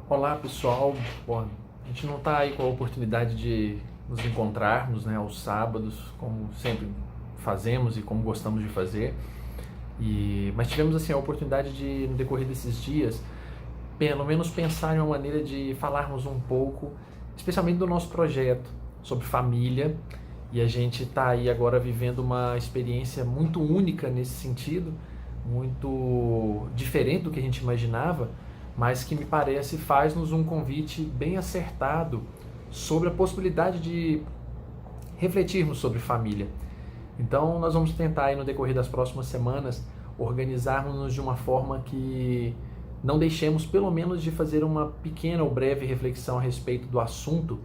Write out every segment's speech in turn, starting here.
Olá pessoal, bom, a gente não está aí com a oportunidade de nos encontrarmos, né, aos sábados, como sempre fazemos e como gostamos de fazer, mas tivemos assim a oportunidade de, no decorrer desses dias, pelo menos pensar em uma maneira de falarmos um pouco, especialmente do nosso projeto, sobre família, e a gente está aí agora vivendo uma experiência muito única nesse sentido, muito diferente do que a gente imaginava, mas que me parece faz-nos um convite bem acertado sobre a possibilidade de refletirmos sobre família. Então nós vamos tentar aí no decorrer das próximas semanas organizarmos-nos de uma forma que não deixemos pelo menos de fazer uma pequena ou breve reflexão a respeito do assunto,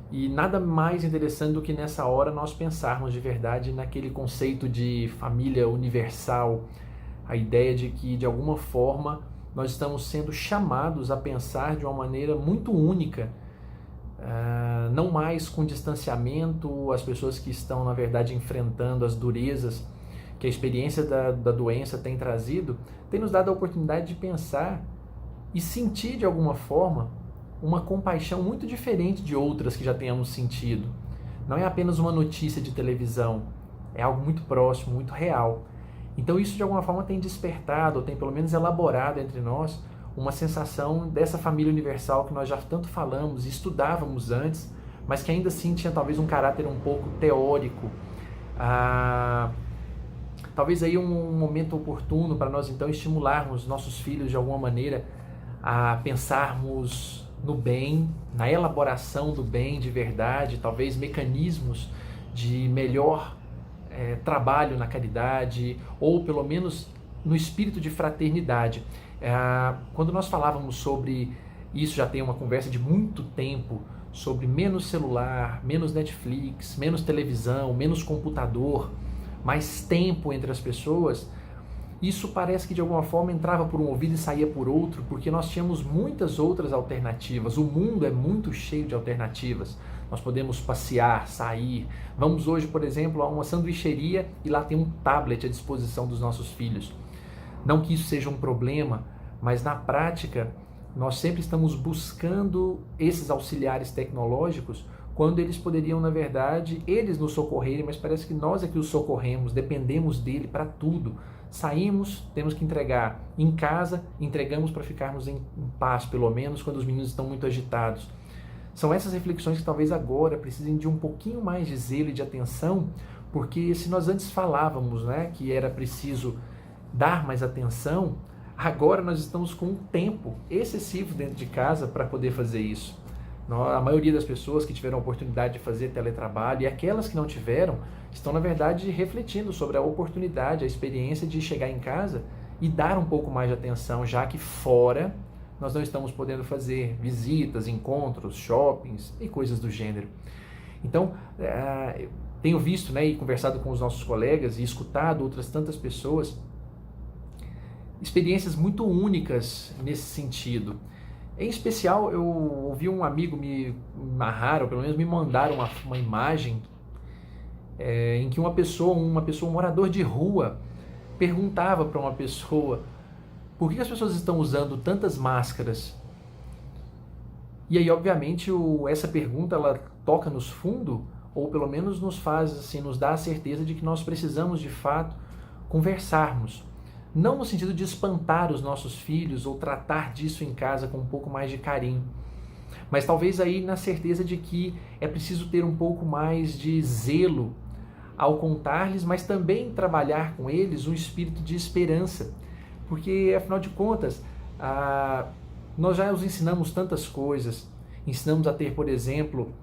e nada mais interessante do que nessa hora nós pensarmos de verdade naquele conceito de família universal, a ideia de que de alguma forma nós estamos sendo chamados a pensar de uma maneira muito única, não mais com distanciamento, as pessoas que estão na verdade enfrentando as durezas que a experiência da doença tem trazido, tem nos dado a oportunidade de pensar e sentir de alguma forma uma compaixão muito diferente de outras que já tenhamos sentido. Não é apenas uma notícia de televisão, é algo muito próximo, muito real. Então isso de alguma forma tem despertado, ou tem pelo menos elaborado entre nós, uma sensação dessa família universal que nós já tanto falamos e estudávamos antes, mas que ainda assim tinha talvez um caráter um pouco teórico. Talvez aí um momento oportuno para nós então estimularmos nossos filhos de alguma maneira a pensarmos no bem, na elaboração do bem de verdade, talvez mecanismos de melhor trabalho na caridade, ou pelo menos no espírito de fraternidade. Quando nós falávamos sobre isso, já tem uma conversa de muito tempo, sobre menos celular, menos Netflix, menos televisão, menos computador, mais tempo entre as pessoas, isso parece que de alguma forma entrava por um ouvido e saía por outro, porque nós tínhamos muitas outras alternativas. O mundo é muito cheio de alternativas. Nós podemos passear, sair. Vamos hoje, por exemplo, a uma sanduicheria e lá tem um tablet à disposição dos nossos filhos. Não que isso seja um problema, mas na prática nós sempre estamos buscando esses auxiliares tecnológicos quando eles poderiam, na verdade, eles nos socorrerem, mas parece que nós é que os socorremos, dependemos dele para tudo. Saímos, temos que entregar em casa, entregamos para ficarmos em paz, pelo menos, quando os meninos estão muito agitados. São essas reflexões que talvez agora precisem de um pouquinho mais de zelo e de atenção, porque se nós antes falávamos, né, que era preciso dar mais atenção, agora nós estamos com um tempo excessivo dentro de casa para poder fazer isso. A maioria das pessoas que tiveram a oportunidade de fazer teletrabalho e aquelas que não tiveram, estão na verdade refletindo sobre a oportunidade, a experiência de chegar em casa e dar um pouco mais de atenção, já que fora nós não estamos podendo fazer visitas, encontros, shoppings e coisas do gênero. Então, tenho visto, né, e conversado com os nossos colegas e escutado outras tantas pessoas, experiências muito únicas nesse sentido. Em especial, eu ouvi um amigo me narrar, ou pelo menos me mandar uma imagem em que uma pessoa, um morador de rua, perguntava para uma pessoa por que as pessoas estão usando tantas máscaras. E aí, obviamente, essa pergunta ela toca nos fundo, ou pelo menos nos faz, assim, nos dá a certeza de que nós precisamos, de fato, conversarmos. Não no sentido de espantar os nossos filhos ou tratar disso em casa com um pouco mais de carinho, mas talvez aí na certeza de que é preciso ter um pouco mais de zelo ao contar-lhes, mas também trabalhar com eles um espírito de esperança, porque afinal de contas, nós já os ensinamos tantas coisas, ensinamos a ter, por exemplo,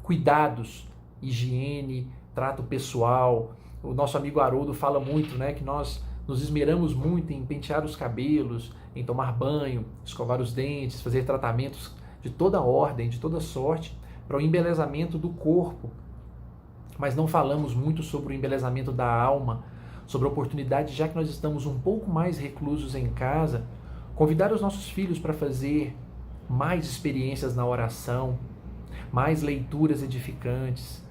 cuidados, higiene, trato pessoal. O nosso amigo Haroldo fala muito, né, que nós nos esmeramos muito em pentear os cabelos, em tomar banho, escovar os dentes, fazer tratamentos de toda ordem, de toda sorte, para o embelezamento do corpo. Mas não falamos muito sobre o embelezamento da alma, sobre a oportunidade, já que nós estamos um pouco mais reclusos em casa, convidar os nossos filhos para fazer mais experiências na oração, mais leituras edificantes,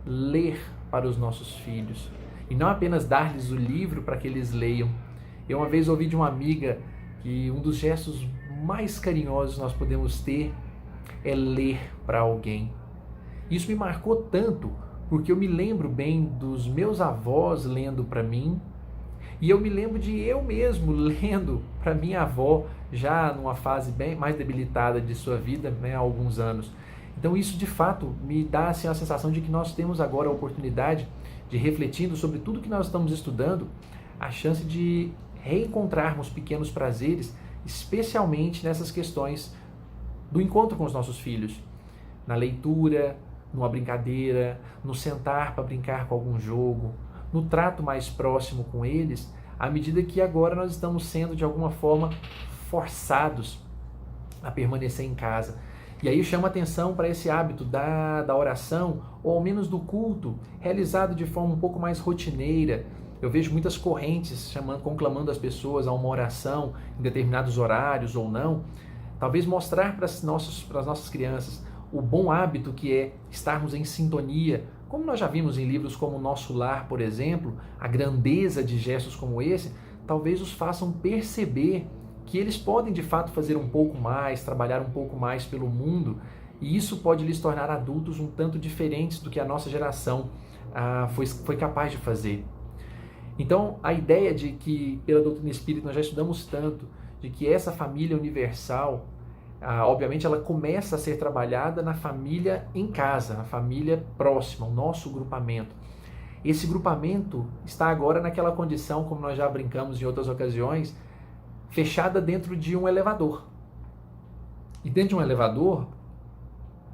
ler para os nossos filhos. E não apenas dar-lhes o livro para que eles leiam. Eu uma vez ouvi de uma amiga que um dos gestos mais carinhosos nós podemos ter é ler para alguém. Isso me marcou tanto, porque eu me lembro bem dos meus avós lendo para mim, e eu me lembro de eu mesmo lendo para minha avó, já numa fase bem mais debilitada de sua vida, né, há alguns anos. Então isso de fato me dá assim, a sensação de que nós temos agora a oportunidade de, refletindo sobre tudo que nós estamos estudando, a chance de reencontrarmos pequenos prazeres, especialmente nessas questões do encontro com os nossos filhos, na leitura, numa brincadeira, no sentar para brincar com algum jogo, no trato mais próximo com eles, à medida que agora nós estamos sendo de alguma forma forçados a permanecer em casa. E aí chama atenção para esse hábito da oração, ou ao menos do culto, realizado de forma um pouco mais rotineira. Eu vejo muitas correntes conclamando as pessoas a uma oração em determinados horários ou não. Talvez mostrar para as nossas crianças o bom hábito que é estarmos em sintonia, como nós já vimos em livros como Nosso Lar, por exemplo, a grandeza de gestos como esse, talvez os façam perceber que eles podem de fato fazer um pouco mais, trabalhar um pouco mais pelo mundo, e isso pode lhes tornar adultos um tanto diferentes do que a nossa geração foi capaz de fazer. Então, a ideia de que, pela doutrina espírita, nós já estudamos tanto, de que essa família universal, obviamente, ela começa a ser trabalhada na família em casa, na família próxima, o nosso grupamento. Esse grupamento está agora naquela condição, como nós já brincamos em outras ocasiões, fechada dentro de um elevador. E dentro de um elevador,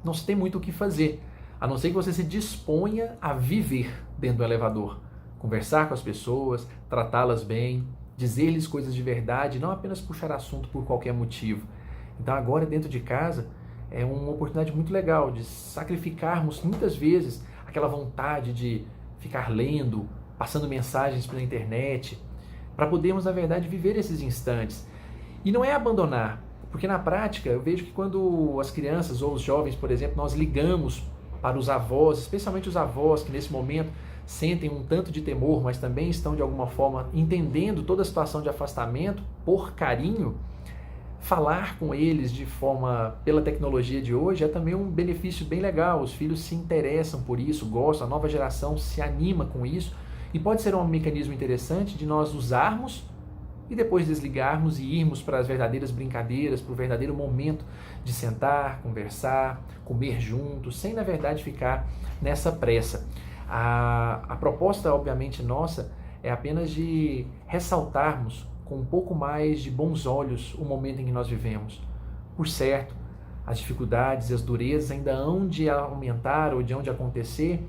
não se tem muito o que fazer, a não ser que você se disponha a viver dentro do elevador. Conversar com as pessoas, tratá-las bem, dizer-lhes coisas de verdade, não apenas puxar assunto por qualquer motivo. Então agora dentro de casa é uma oportunidade muito legal de sacrificarmos muitas vezes aquela vontade de ficar lendo, passando mensagens pela internet, para podermos na verdade viver esses instantes. E não é abandonar, porque na prática eu vejo que quando as crianças ou os jovens, por exemplo, nós ligamos para os avós, especialmente os avós que nesse momento sentem um tanto de temor, mas também estão de alguma forma entendendo toda a situação de afastamento por carinho, falar com eles de forma pela tecnologia de hoje é também um benefício bem legal. Os filhos se interessam por isso, gostam, a nova geração se anima com isso e pode ser um mecanismo interessante de nós usarmos e depois desligarmos e irmos para as verdadeiras brincadeiras, para o verdadeiro momento de sentar, conversar, comer juntos, sem na verdade ficar nessa pressa. A proposta, obviamente, nossa é apenas de ressaltarmos com um pouco mais de bons olhos o momento em que nós vivemos. Por certo, as dificuldades e as durezas ainda hão de aumentar ou de hão de acontecer,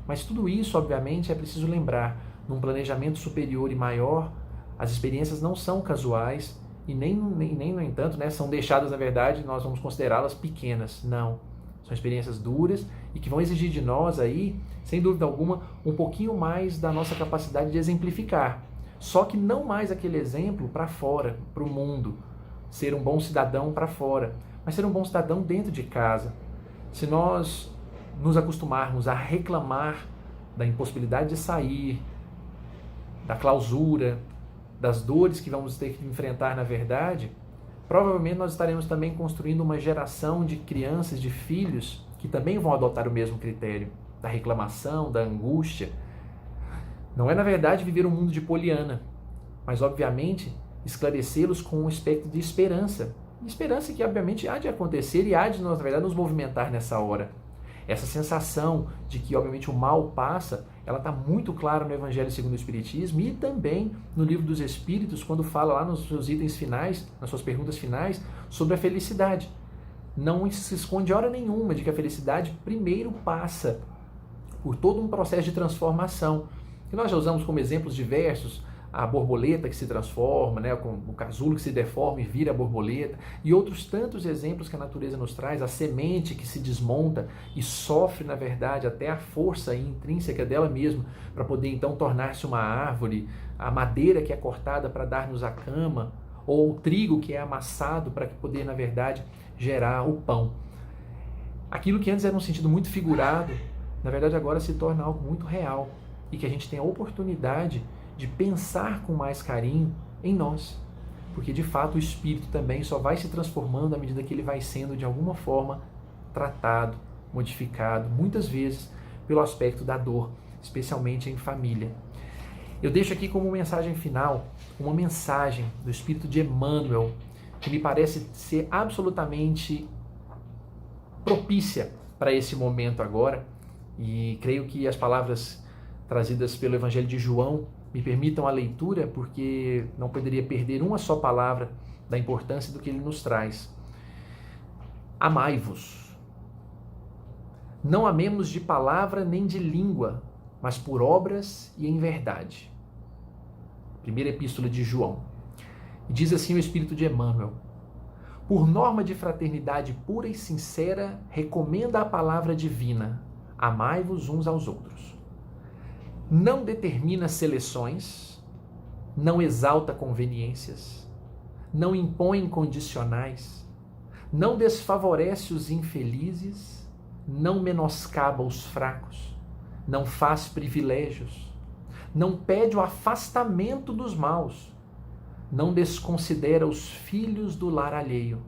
mas tudo isso, obviamente, é preciso lembrar. Num planejamento superior e maior, as experiências não são casuais e nem no entanto, né, são deixadas, na verdade, nós vamos considerá-las pequenas. Não. São experiências duras e que vão exigir de nós aí, sem dúvida alguma, um pouquinho mais da nossa capacidade de exemplificar. Só que não mais aquele exemplo para fora, para o mundo. Ser um bom cidadão para fora, mas ser um bom cidadão dentro de casa. Se nós nos acostumarmos a reclamar da impossibilidade de sair, da clausura, das dores que vamos ter que enfrentar na verdade, provavelmente nós estaremos também construindo uma geração de crianças, de filhos, que também vão adotar o mesmo critério, da reclamação, da angústia. Não é, na verdade, viver um mundo de Poliana, mas, obviamente, esclarecê-los com um aspecto de esperança. Esperança que, obviamente, há de acontecer e há de, na verdade, nos movimentar nessa hora. Essa sensação de que, obviamente, o mal passa, ela está muito clara no Evangelho segundo o Espiritismo e também no Livro dos Espíritos, quando fala lá nos seus itens finais, nas suas perguntas finais, sobre a felicidade. Não se esconde hora nenhuma de que a felicidade primeiro passa por todo um processo de transformação, que nós já usamos como exemplos diversos, a borboleta que se transforma, né, com o casulo que se deforma e vira a borboleta, e outros tantos exemplos que a natureza nos traz, a semente que se desmonta e sofre, na verdade, até a força intrínseca dela mesma, para poder então tornar-se uma árvore, a madeira que é cortada para dar-nos a cama, ou o trigo que é amassado para poder, na verdade, gerar o pão. Aquilo que antes era um sentido muito figurado, na verdade agora se torna algo muito real, e que a gente tem a oportunidade de pensar com mais carinho em nós. porque de fato o espírito também só vai se transformando à medida que ele vai sendo de alguma forma tratado, modificado, muitas vezes pelo aspecto da dor, especialmente em família. Eu deixo aqui como mensagem final uma mensagem do Espírito de Emmanuel, que me parece ser absolutamente propícia para esse momento agora, e creio que as palavras trazidas pelo Evangelho de João me permitam a leitura, porque não poderia perder uma só palavra da importância do que ele nos traz. Amai-vos. Não amemos de palavra nem de língua, mas por obras e em verdade. Primeira Epístola de João. E diz assim o Espírito de Emmanuel: por norma de fraternidade pura e sincera, recomenda a palavra divina: amai-vos uns aos outros. Não determina seleções, não exalta conveniências, não impõe condicionais, não desfavorece os infelizes, não menoscaba os fracos, não faz privilégios, não pede o afastamento dos maus, não desconsidera os filhos do lar alheio,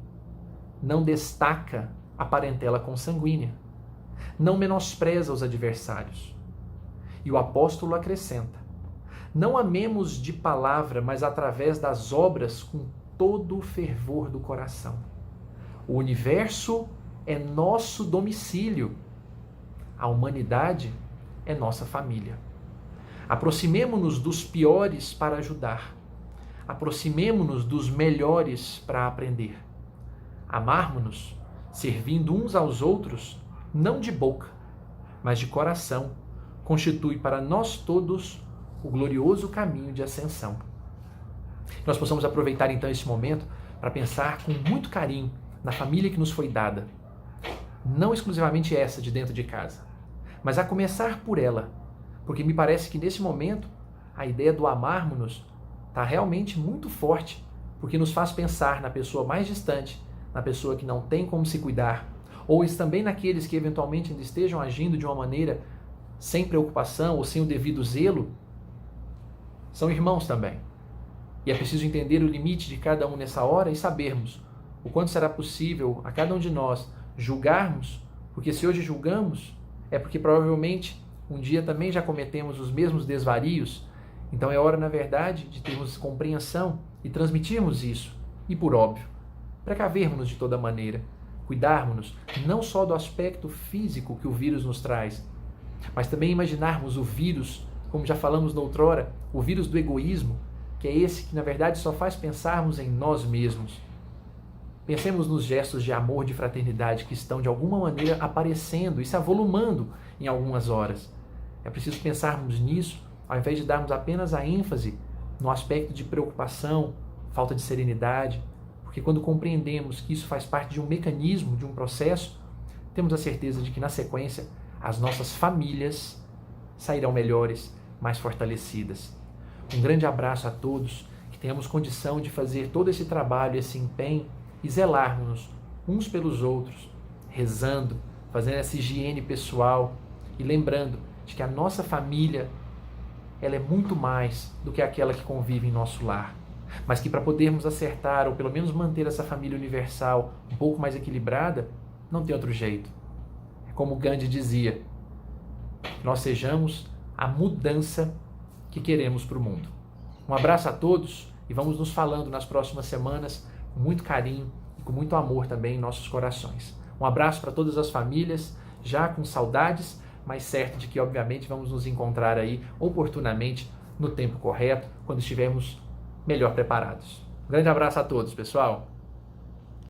não destaca a parentela consanguínea, não menospreza os adversários. E o apóstolo acrescenta: não amemos de palavra, mas através das obras com todo o fervor do coração. O universo é nosso domicílio, a humanidade é nossa família. Aproximemo-nos dos piores para ajudar, aproximemo-nos dos melhores para aprender. Amarmo-nos, servindo uns aos outros, não de boca, mas de coração, constitui para nós todos o glorioso caminho de ascensão. Nós possamos aproveitar então esse momento para pensar com muito carinho na família que nos foi dada. Não exclusivamente essa de dentro de casa, mas a começar por ela, porque me parece que nesse momento a ideia do amarmo-nos está realmente muito forte, porque nos faz pensar na pessoa mais distante, na pessoa que não tem como se cuidar, ou também naqueles que eventualmente ainda estejam agindo de uma maneira sem preocupação ou sem o devido zelo. São irmãos também. E é preciso entender o limite de cada um nessa hora e sabermos o quanto será possível a cada um de nós julgarmos, porque se hoje julgamos, é porque provavelmente um dia também já cometemos os mesmos desvarios. Então é hora, na verdade, de termos compreensão e transmitirmos isso. E por óbvio, precavermos-nos de toda maneira, cuidarmos-nos não só do aspecto físico que o vírus nos traz, mas também imaginarmos o vírus, como já falamos noutrora, o vírus do egoísmo, que é esse que na verdade só faz pensarmos em nós mesmos. Pensemos nos gestos de amor, de fraternidade que estão de alguma maneira aparecendo e se avolumando em algumas horas. É preciso pensarmos nisso, ao invés de darmos apenas a ênfase no aspecto de preocupação, falta de serenidade, porque quando compreendemos que isso faz parte de um mecanismo, de um processo, temos a certeza de que na sequência as nossas famílias sairão melhores, mais fortalecidas. Um grande abraço a todos, que tenhamos condição de fazer todo esse trabalho, esse empenho e zelarmos uns pelos outros, rezando, fazendo essa higiene pessoal e lembrando de que a nossa família ela é muito mais do que aquela que convive em nosso lar, mas que para podermos acertar ou pelo menos manter essa família universal um pouco mais equilibrada, não tem outro jeito. É como Gandhi dizia, que nós sejamos a mudança que queremos para o mundo. Um abraço a todos e vamos nos falando nas próximas semanas com muito carinho e com muito amor também em nossos corações. Um abraço para todas as famílias, já com saudades, mas certo de que obviamente vamos nos encontrar aí oportunamente no tempo correto, quando estivermos melhor preparados. Um grande abraço a todos, pessoal!